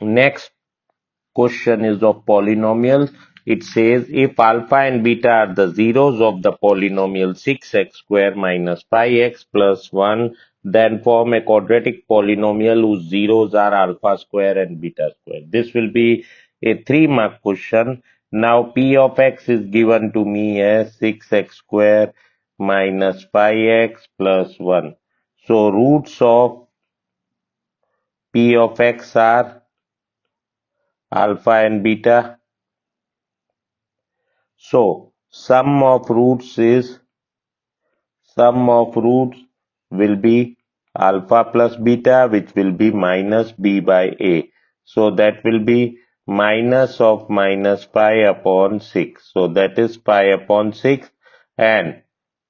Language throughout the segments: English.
Next question is of polynomials. It says if alpha and beta are the zeros of the polynomial 6x square minus 5x plus 1, then form a quadratic polynomial whose zeros are alpha square and beta square. This will be a 3-mark question. Now p of x is given to me as 6x square minus 5x plus 1. So roots of p of x are alpha and beta. So sum of roots will be alpha plus beta, which will be minus b by a. So that will be minus of minus pi upon 6. So that is pi upon 6, and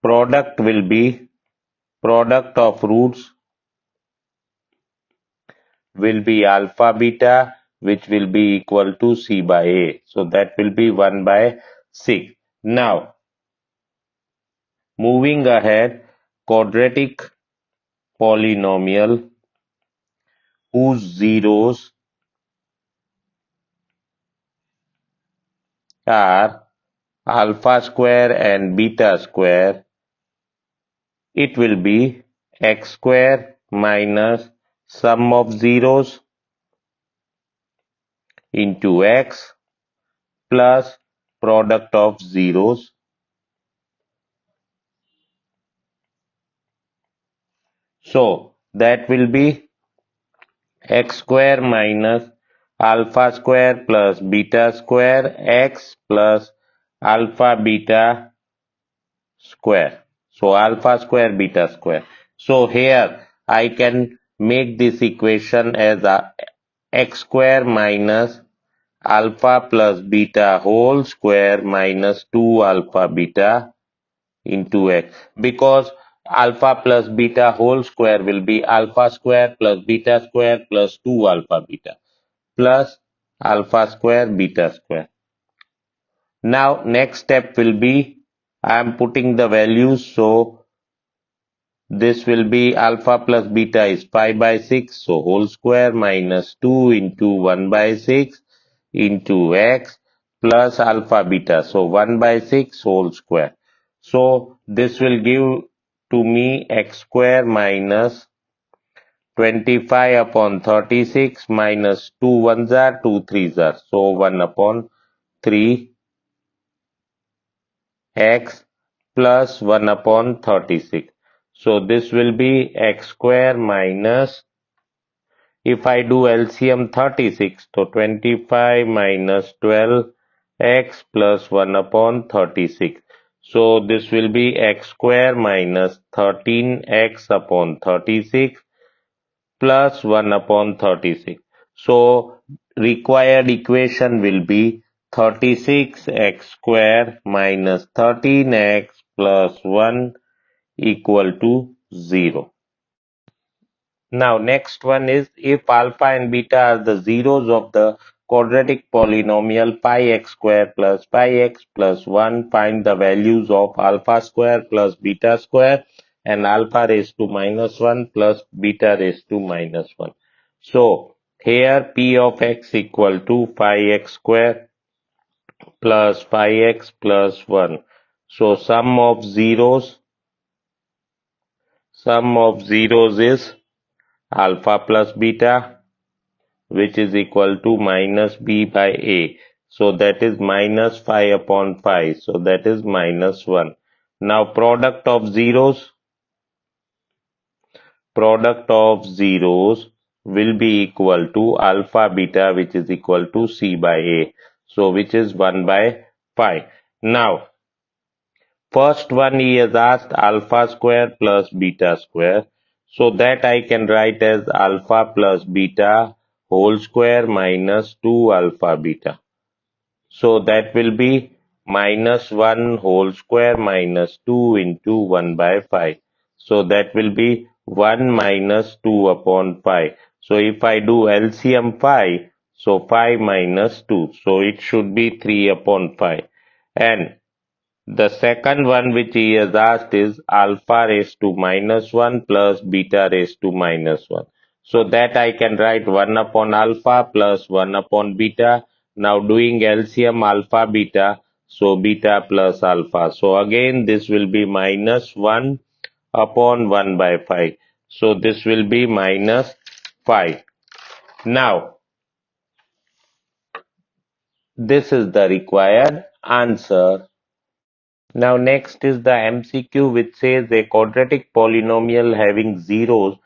product will be product of roots will be alpha beta, which will be equal to c by a. So that will be 1 by 6. Now moving ahead, quadratic polynomial whose zeros are alpha square and beta square, it will be x square minus sum of zeros into x plus product of zeros. So that will be x square minus alpha square plus beta square x plus alpha beta square. So alpha square beta square. So here I can make this equation as x square minus alpha plus beta whole square minus 2 alpha beta into x, because alpha plus beta whole square will be alpha square plus beta square plus 2 alpha beta plus alpha square beta square. Now next step will be I am putting the values, so this will be alpha plus beta is 5 by 6, so whole square minus 2 into 1 by 6 into x plus alpha beta, so 1 by 6 whole square. So this will give to me x square minus 25 upon 36 minus 2 ones are 2 threes are, so 1 upon 3 x plus 1 upon 36. So this will be x square minus, if I do LCM 36, so 25 minus 12 x plus 1 upon 36. So this will be x square minus 13x upon 36 plus 1 upon 36. So required equation will be 36x square minus 13x plus 1 equal to 0. Now next one is if alpha and beta are the zeros of the quadratic polynomial pi x square plus pi x plus 1, find the values of alpha square plus beta square and alpha raised to minus 1 plus beta raised to minus 1. So here p of x equal to pi x square plus pi x plus 1. So sum of zeros is alpha plus beta, which is equal to minus b by a. So that is minus 5 upon 5. So that is minus 1. Now product of zeros will be equal to alpha beta, which is equal to c by a. So which is 1 by 5. Now first one he has asked alpha square plus beta square. So that I can write as alpha plus beta whole square minus 2 alpha beta. So that will be minus 1 whole square minus 2 into 1 by 5. So that will be 1 minus 2 upon 5. So if I do LCM 5, so 5 minus 2. So it should be 3 upon 5. And the second one which he has asked is alpha raised to minus 1 plus beta raised to minus 1. So that I can write 1 upon alpha plus 1 upon beta. Now doing LCM alpha beta, so beta plus alpha. So again this will be minus 1 upon 1 by 5. So this will be minus 5. Now this is the required answer. Now next is the MCQ, which says a quadratic polynomial having zeros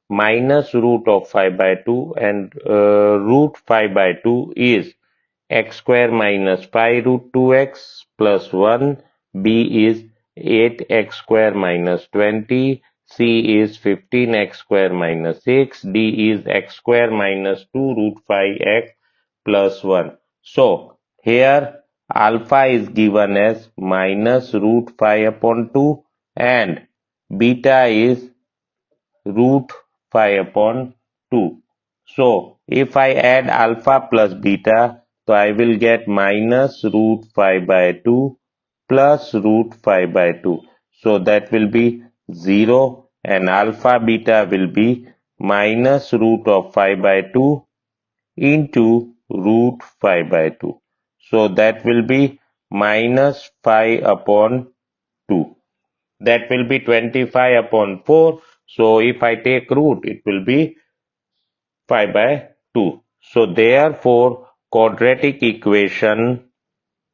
minus root of 5 by 2 and root 5 by 2 is x square minus pi root 2x plus 1, b is 8x square minus 20, c is 15x square minus 6, d is x square minus 2 root 5x plus 1. So here alpha is given as minus root 5 upon 2 and beta is root 5 upon 2. So if I add alpha plus beta, so I will get minus root 5 by 2 plus root 5 by 2. So that will be 0 and alpha beta will be minus root of 5 by 2 into root 5 by 2. So that will be minus 5 upon 2. That will be 25 upon 4. So if I take root, it will be 5 by 2. So therefore, quadratic equation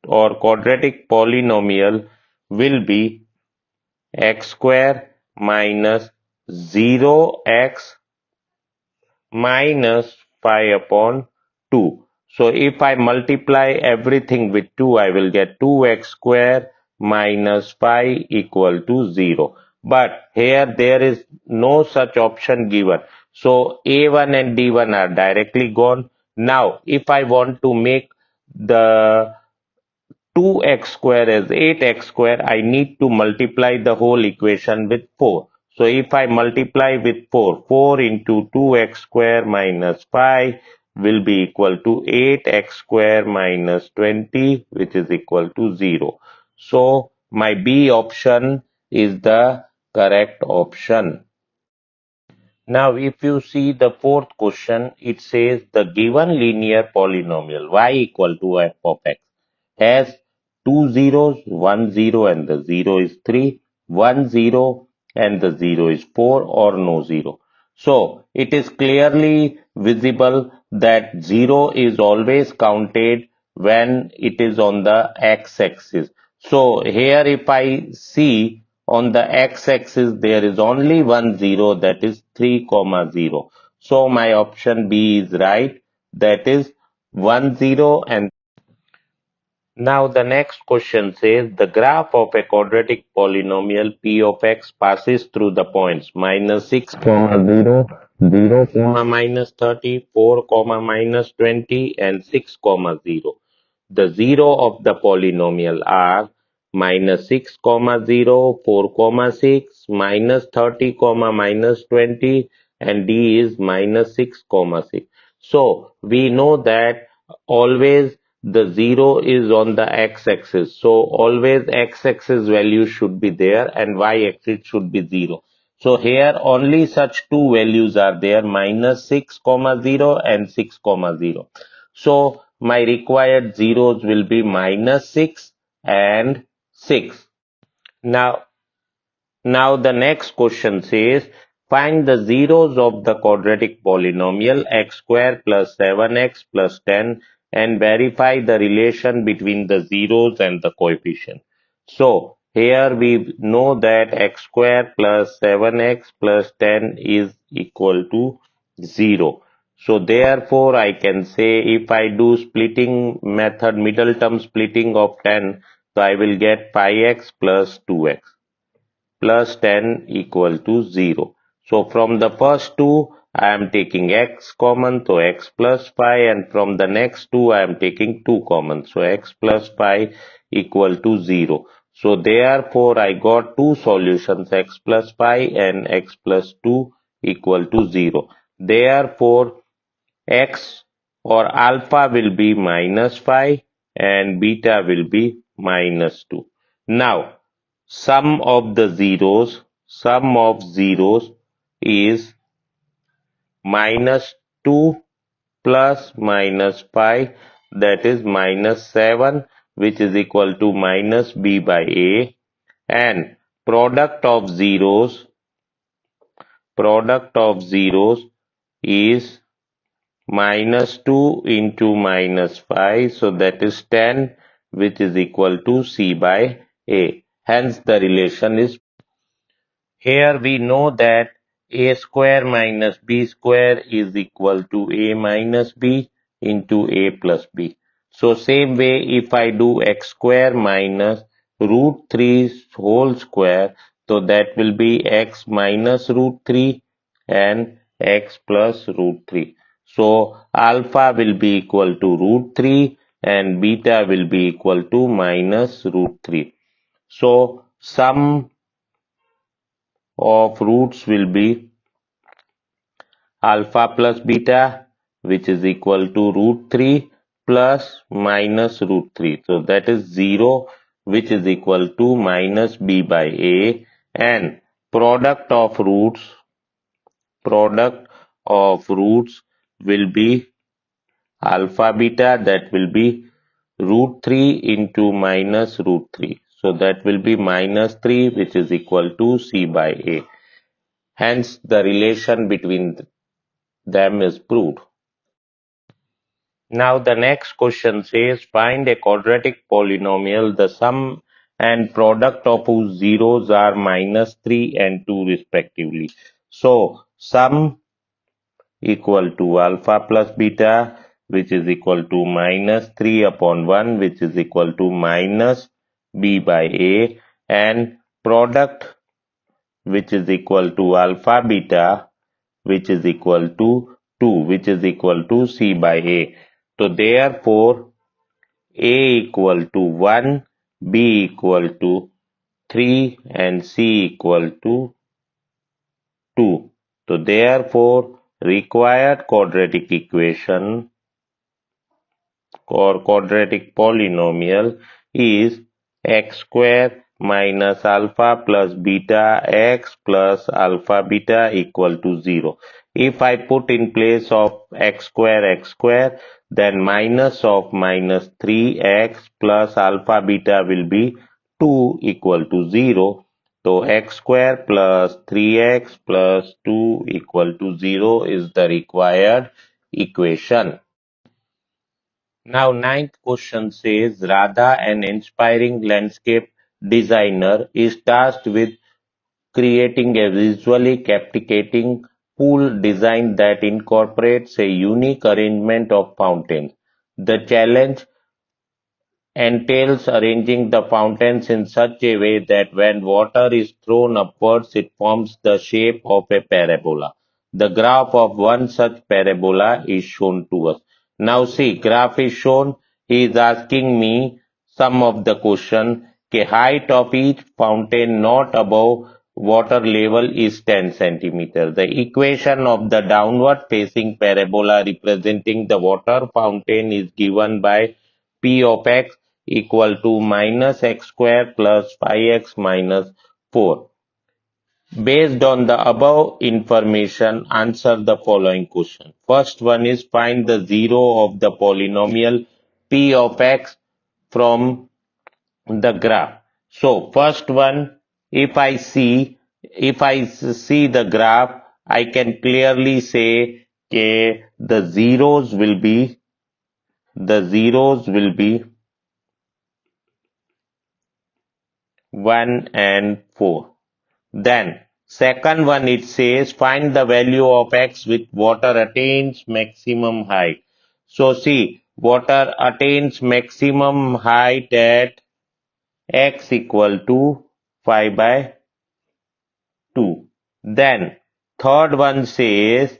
or quadratic polynomial will be x square minus 0x minus 5 upon 2. So if I multiply everything with 2, I will get 2x square minus 5 equal to 0. But here there is no such option given. So a1 and d1 are directly gone. Now if I want to make the 2x square as 8x square, I need to multiply the whole equation with 4. So if I multiply with 4, 4 into 2x square minus 5 will be equal to 8x square minus 20, which is equal to 0. So my B option is the correct option. Now, if you see the fourth question, it says the given linear polynomial y equal to f of x has two zeros, 1 0 and the 0 is 3, 1 0 and the 0 is 4 or no 0. So, it is clearly visible that 0 is always counted when it is on the x-axis. So, here if I see on the x-axis there is only one 0, that is 3 comma 0. So, my option B is right, that is 1 0 and now the next question says the graph of a quadratic polynomial p of x passes through the points minus 6 comma 0, 0 comma minus 30, 4 comma minus 20 and 6 comma 0. The zero of the polynomial are minus 6 comma 0, 4 comma 6, minus 30 comma minus 20 and d is minus 6 comma 6. So we know that always the 0 is on the x-axis. So always x-axis value should be there and y-axis should be 0. So here only such two values are there, minus 6 comma 0 and 6 comma 0. So my required zeros will be minus 6 and 6. Now now the next question says find the zeros of the quadratic polynomial x square plus 7x plus 10 and verify the relation between the zeros and the coefficient. So here we know that x square plus 7x plus 10 is equal to 0. So therefore I can say if I do splitting method, middle term splitting of 10, so I will get pi x plus 2x plus 10 equal to 0. So from the first two, I am taking x common, so x plus pi, and from the next two, I am taking 2 common, so x plus pi equal to 0. So therefore, I got two solutions, x plus pi and x plus 2 equal to 0. Therefore, x or alpha will be minus 5 and beta will be minus 2. Now, sum of zeros is minus 2 plus minus 5, that is minus 7, which is equal to minus b by a, and product of zeros is minus 2 into minus 5, so that is 10, which is equal to c by a. Hence the relation is. Here we know that a square minus b square is equal to a minus b into a plus b. So same way, if I do x square minus root 3 whole square, so that will be x minus root 3 and x plus root 3. So alpha will be equal to root 3 and beta will be equal to minus root 3. So sum of roots will be alpha plus beta, which is equal to root 3 plus minus root 3. So that is 0, which is equal to minus b by a, and product of roots will be alpha beta, that will be root 3 into minus root 3. So that will be minus 3, which is equal to c by a. Hence the relation between them is proved. Now the next question says, find a quadratic polynomial, the sum and product of whose zeros are minus 3 and 2 respectively. So sum equal to alpha plus beta, which is equal to minus 3 upon 1, which is equal to minus b by a, and product, which is equal to alpha beta, which is equal to 2, which is equal to c by a. So therefore a equal to 1, b equal to 3 and c equal to 2. So therefore required quadratic equation or quadratic polynomial is x square minus alpha plus beta x plus alpha beta equal to 0. If I put in place of x square, then minus of minus 3x plus alpha beta will be 2 equal to 0. So x square plus 3x plus 2 equal to 0 is the required equation. Now, ninth question says, Radha, an inspiring landscape designer, is tasked with creating a visually captivating pool design that incorporates a unique arrangement of fountains. The challenge entails arranging the fountains in such a way that when water is thrown upwards, it forms the shape of a parabola. The graph of one such parabola is shown to us. Now see, graph is shown. He is asking me some of the question. The height of each fountain not above water level is 10 centimeter. The equation of the downward facing parabola representing the water fountain is given by P of x equal to minus x square plus 5x minus 4. Based on the above information, answer the following question. First one is find the zero of the polynomial p of x from the graph. So first one, if I see the graph, I can clearly say that the zeros will be 1 and 4. Then second one, it says find the value of x with water attains maximum height. So see, water attains maximum height at x equal to 5 by 2. Then third one says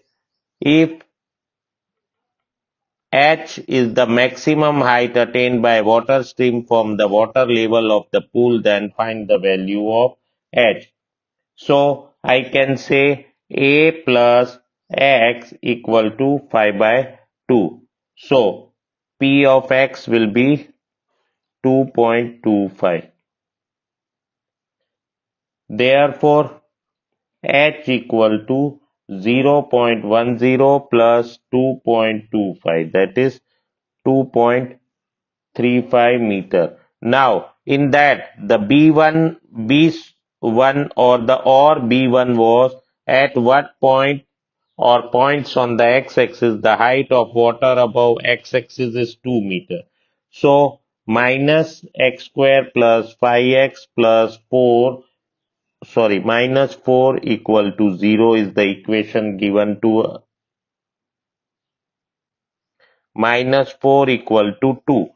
if h is the maximum height attained by water stream from the water level of the pool, then find the value of h. So I can say a plus x equal to 5 by 2. So p of x will be 2.25. Therefore h equal to 0.10 plus 2.25, that is 2.35 meter. Now, in that, the B1 or B1 was at what point or points on the x-axis, the height of water above x-axis is 2 meter. So, minus x square plus 5x plus 4, sorry, minus 4 equal to 0 is the equation given to minus 4 equal to 2.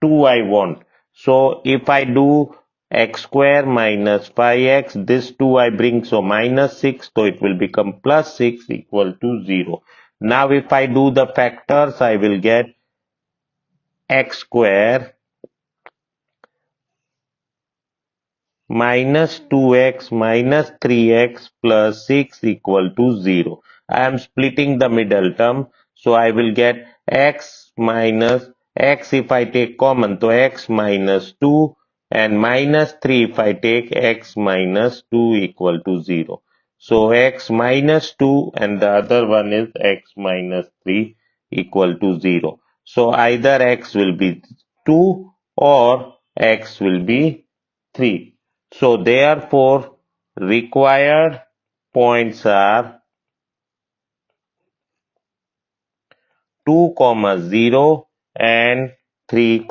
2 I want. So if I do x square minus 5x, this 2 I bring, so minus 6, so it will become plus 6 equal to 0. Now if I do the factors, I will get x square minus 2x minus 3x plus 6 equal to 0. I am splitting the middle term, so I will get x minus x if I take common, so x minus 2 and minus 3 if I take x minus 2 equal to 0. So x minus 2 and the other one is x minus 3 equal to 0. So either x will be 2 or x will be 3. So therefore, required points are 2, 0 and 3,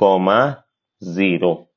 0.